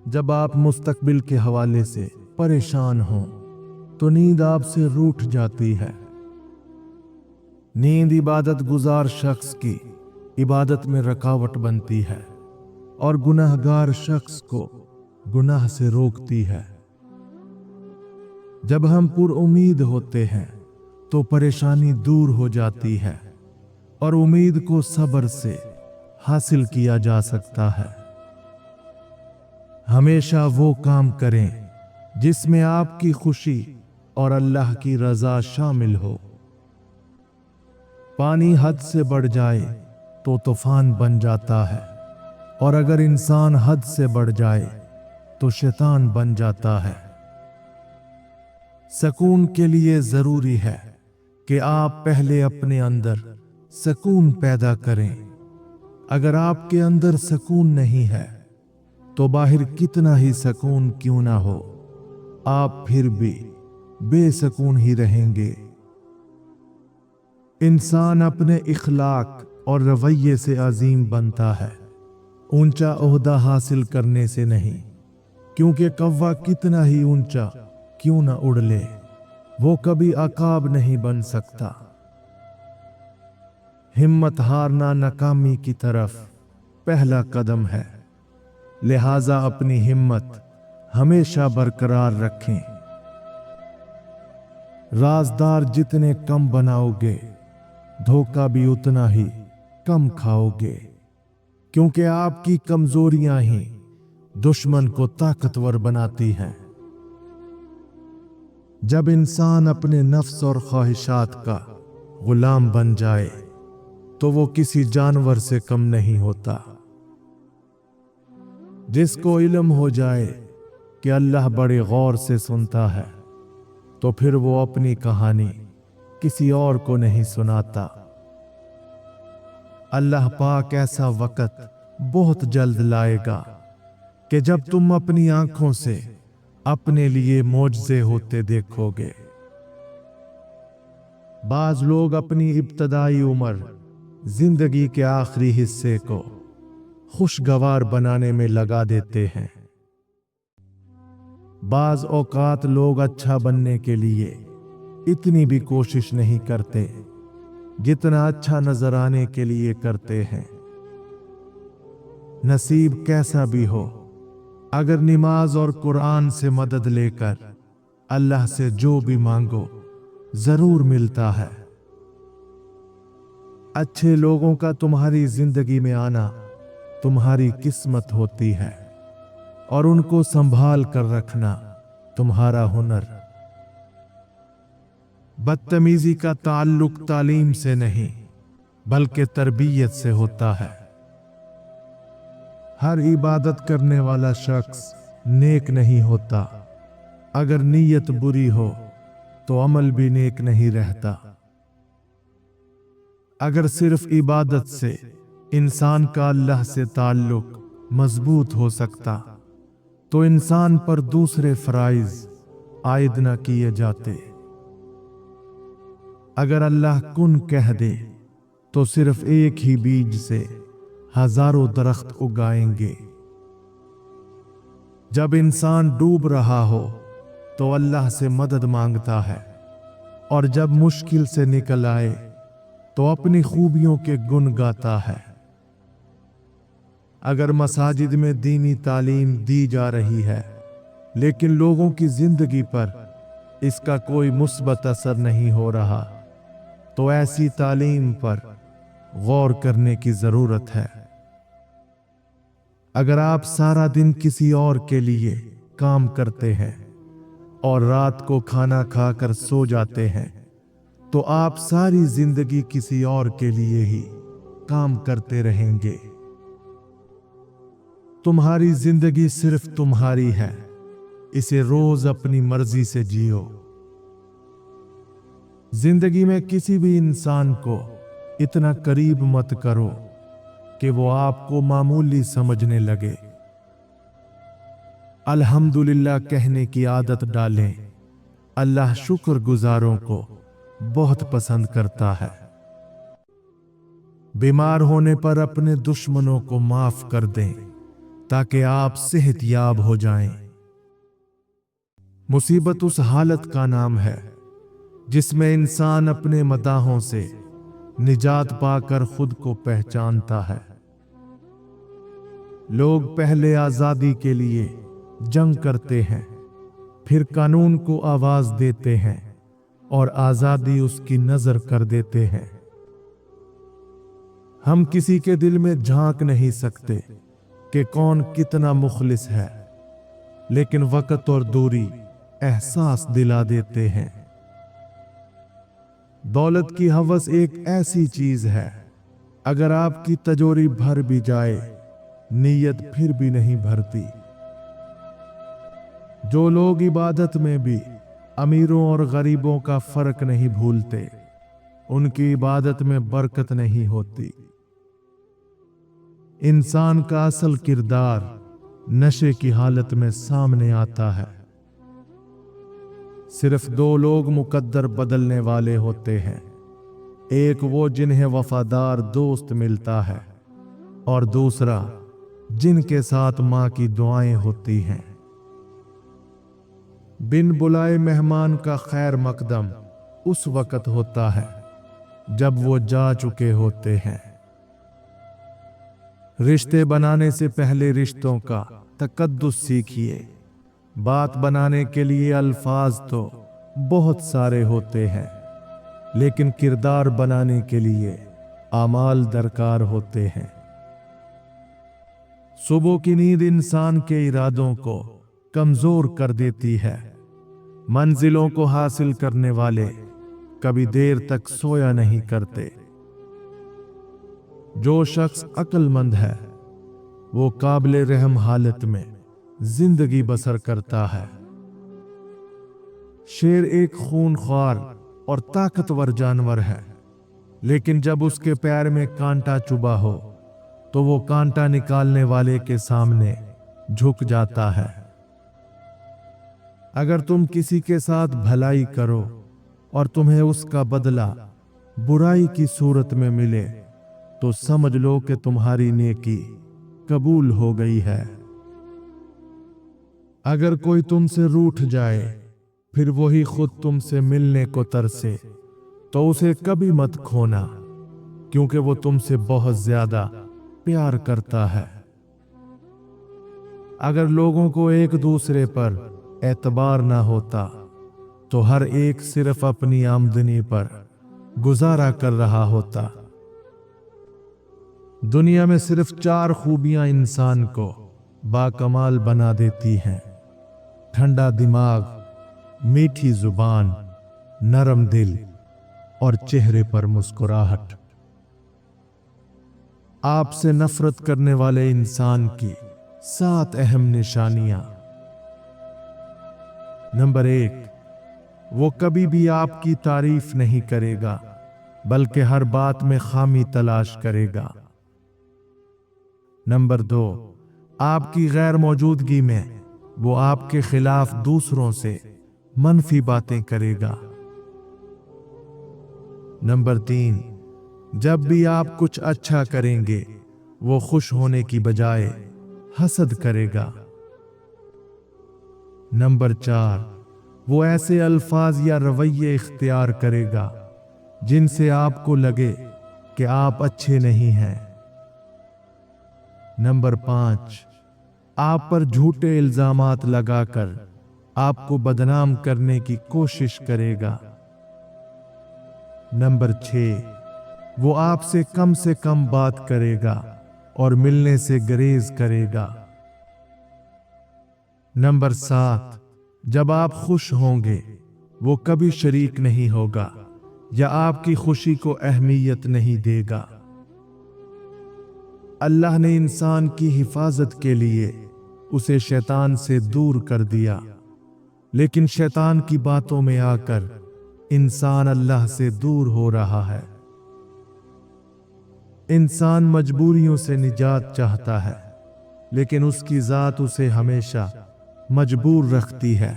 جب آپ مستقبل کے حوالے سے پریشان ہوں تو نیند آپ سے روٹھ جاتی ہے۔ نیند عبادت گزار شخص کی عبادت میں رکاوٹ بنتی ہے اور گناہ گار شخص کو گناہ سے روکتی ہے۔ جب ہم پر امید ہوتے ہیں تو پریشانی دور ہو جاتی ہے اور امید کو صبر سے حاصل کیا جا سکتا ہے۔ ہمیشہ وہ کام کریں جس میں آپ کی خوشی اور اللہ کی رضا شامل ہو۔ پانی حد سے بڑھ جائے تو طوفان بن جاتا ہے اور اگر انسان حد سے بڑھ جائے تو شیطان بن جاتا ہے۔ سکون کے لیے ضروری ہے کہ آپ پہلے اپنے اندر سکون پیدا کریں۔ اگر آپ کے اندر سکون نہیں ہے تو باہر کتنا ہی سکون کیوں نہ ہو، آپ پھر بھی بے سکون ہی رہیں گے۔ انسان اپنے اخلاق اور رویے سے عظیم بنتا ہے، اونچا عہدہ حاصل کرنے سے نہیں، کیونکہ کوا کتنا ہی اونچا کیوں نہ اڑ لے وہ کبھی عقاب نہیں بن سکتا۔ ہمت ہارنا ناکامی کی طرف پہلا قدم ہے، لہذا اپنی ہمت ہمیشہ برقرار رکھیں۔ رازدار جتنے کم بناؤ گے دھوکہ بھی اتنا ہی کم کھاؤ گے، کیونکہ آپ کی کمزوریاں ہی دشمن کو طاقتور بناتی ہیں۔ جب انسان اپنے نفس اور خواہشات کا غلام بن جائے تو وہ کسی جانور سے کم نہیں ہوتا۔ جس کو علم ہو جائے کہ اللہ بڑے غور سے سنتا ہے تو پھر وہ اپنی کہانی کسی اور کو نہیں سناتا۔ اللہ پاک ایسا وقت بہت جلد لائے گا کہ جب تم اپنی آنکھوں سے اپنے لیے معجزے ہوتے دیکھو گے۔ بعض لوگ اپنی ابتدائی عمر زندگی کے آخری حصے کو خوشگوار بنانے میں لگا دیتے ہیں۔ بعض اوقات لوگ اچھا بننے کے لیے اتنی بھی کوشش نہیں کرتے جتنا اچھا نظر آنے کے لیے کرتے ہیں۔ نصیب کیسا بھی ہو، اگر نماز اور قرآن سے مدد لے کر اللہ سے جو بھی مانگو ضرور ملتا ہے۔ اچھے لوگوں کا تمہاری زندگی میں آنا تمہاری قسمت ہوتی ہے اور ان کو سنبھال کر رکھنا تمہارا ہنر۔ بدتمیزی کا تعلق تعلیم سے نہیں بلکہ تربیت سے ہوتا ہے۔ ہر عبادت کرنے والا شخص نیک نہیں ہوتا، اگر نیت بری ہو تو عمل بھی نیک نہیں رہتا۔ اگر صرف عبادت سے انسان کا اللہ سے تعلق مضبوط ہو سکتا تو انسان پر دوسرے فرائض عائد نہ کیے جاتے۔ اگر اللہ کن کہہ دے تو صرف ایک ہی بیج سے ہزاروں درخت اگائیں گے۔ جب انسان ڈوب رہا ہو تو اللہ سے مدد مانگتا ہے اور جب مشکل سے نکل آئے تو اپنی خوبیوں کے گن گاتا ہے۔ اگر مساجد میں دینی تعلیم دی جا رہی ہے لیکن لوگوں کی زندگی پر اس کا کوئی مثبت اثر نہیں ہو رہا تو ایسی تعلیم پر غور کرنے کی ضرورت ہے۔ اگر آپ سارا دن کسی اور کے لیے کام کرتے ہیں اور رات کو کھانا کھا کر سو جاتے ہیں تو آپ ساری زندگی کسی اور کے لیے ہی کام کرتے رہیں گے۔ تمہاری زندگی صرف تمہاری ہے، اسے روز اپنی مرضی سے جیو۔ زندگی میں کسی بھی انسان کو اتنا قریب مت کرو کہ وہ آپ کو معمولی سمجھنے لگے۔ الحمدللہ کہنے کی عادت ڈالیں، اللہ شکر گزاروں کو بہت پسند کرتا ہے۔ بیمار ہونے پر اپنے دشمنوں کو معاف کر دیں ताकि आप सेहत याब हो जाएं। मुसीबत उस हालत का नाम है जिसमें इंसान अपने मदाहों से निजात पाकर खुद को पहचानता है। लोग पहले आजादी के लिए जंग करते हैं, फिर कानून को आवाज देते हैं और आजादी उसकी नजर कर देते हैं। हम किसी के दिल में झांक नहीं सकते कि कौन कितना मुखलिस है, लेकिन वक्त और दूरी एहसास दिला देते हैं। दौलत की हवस एक ऐसी चीज है, अगर आपकी तिजोरी भर भी जाए, नीयत फिर भी नहीं भरती। जो लोग इबादत में भी अमीरों और गरीबों का फर्क नहीं भूलते, उनकी इबादत में बरकत नहीं होती। इंसान का असल किरदार नशे की हालत में सामने आता है। सिर्फ दो लोग मुकद्दर बदलने वाले होते हैं, एक वो जिन्हें वफादार दोस्त मिलता है और दूसरा जिनके साथ मां की दुआएं होती हैं। बिन बुलाए मेहमान का खैर मकदम उस वक्त होता है जब वो जा चुके होते हैं। रिश्ते बनाने से पहले रिश्तों का तकद्दुस सीखिए। बात बनाने के लिए अल्फाज तो बहुत सारे होते हैं, लेकिन किरदार बनाने के लिए आमाल दरकार होते हैं। सुबह की नींद इंसान के इरादों को कमजोर कर देती है। मंजिलों को हासिल करने वाले कभी देर तक सोया नहीं करते। जो शख्स अक्लमंद है वो काबिल रहम हालत में जिंदगी बसर करता है। शेर एक खूनख्वार और ताकतवर जानवर है, लेकिन जब उसके पैर में कांटा चुभा हो तो वो कांटा निकालने वाले के सामने झुक जाता है। अगर तुम किसी के साथ भलाई करो और तुम्हें उसका बदला बुराई की सूरत में मिले, तो समझ लो कि तुम्हारी नेकी कबूल हो गई है। अगर कोई तुमसे रूठ जाए फिर वही खुद तुमसे मिलने को तरसे, तो उसे कभी मत खोना, क्योंकि वो तुमसे बहुत ज्यादा प्यार करता है। अगर लोगों को एक दूसरे पर एतबार ना होता तो हर एक सिर्फ अपनी आमदनी पर गुजारा कर रहा होता। दुनिया में सिर्फ 4 खूबियां इंसान को बाकमाल बना देती हैं: ठंडा दिमाग, मीठी जुबान, नरम दिल और चेहरे पर मुस्कुराहट। आपसे नफरत करने वाले इंसान की 7 अहम निशानियां। नंबर 1, वो कभी भी आपकी तारीफ नहीं करेगा, बल्कि हर बात में खामी तलाश करेगा। नंबर 2, आपकी गैर मौजूदगी में वो आपके खिलाफ दूसरों से मनफी बातें करेगा। नंबर 3, जब भी आप कुछ अच्छा करेंगे वो खुश होने की बजाय हसद करेगा। नंबर 4, वो ऐसे अल्फाज या रवैये इख्तियार करेगा जिनसे आपको लगे कि आप अच्छे नहीं हैं। नंबर 5, आप पर झूठे इल्जामात लगाकर आपको बदनाम करने की कोशिश करेगा। नंबर 6, वो आपसे कम बात करेगा और मिलने से गुरेज करेगा। नंबर 7, जब आप खुश होंगे वो कभी शरीक नहीं होगा या आपकी खुशी को अहमियत नहीं देगा। अल्लाह ने इंसान की हिफाजत के लिए उसे शैतान से दूर कर दिया, लेकिन शैतान की बातों में आकर इंसान अल्लाह से दूर हो रहा है। इंसान मजबूरियों से निजात चाहता है, लेकिन उसकी जात उसे हमेशा मजबूर रखती है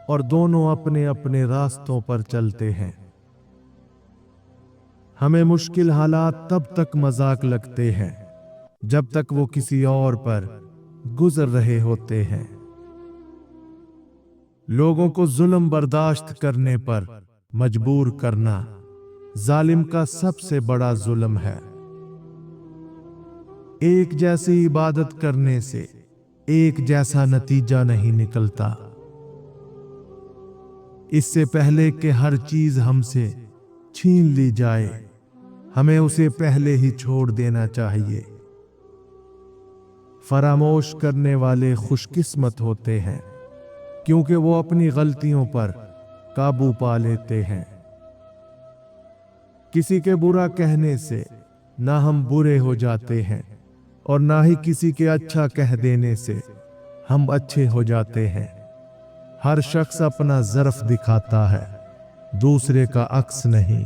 और दोनों अपने अपने रास्तों पर चलते हैं। हमें मुश्किल हालात तब तक मजाक लगते हैं जब तक वो किसी और पर गुजर रहे होते हैं। लोगों को जुल्म बर्दाश्त करने पर मजबूर करना जालिम का सबसे बड़ा जुल्म है। एक जैसी इबादत करने से एक जैसा नतीजा नहीं निकलता। इससे पहले कि हर चीज हमसे छीन ली जाए, हमें उसे पहले ही छोड़ देना चाहिए। फरामोश करने वाले खुशकिस्मत होते हैं, क्योंकि वो अपनी गलतियों पर काबू पा लेते हैं। किसी के बुरा कहने से ना हम बुरे हो जाते हैं और ना ही किसी के अच्छा कह देने से हम अच्छे हो जाते हैं। हर शख्स अपना ज़र्फ दिखाता है, दूसरे का अक्स नहीं।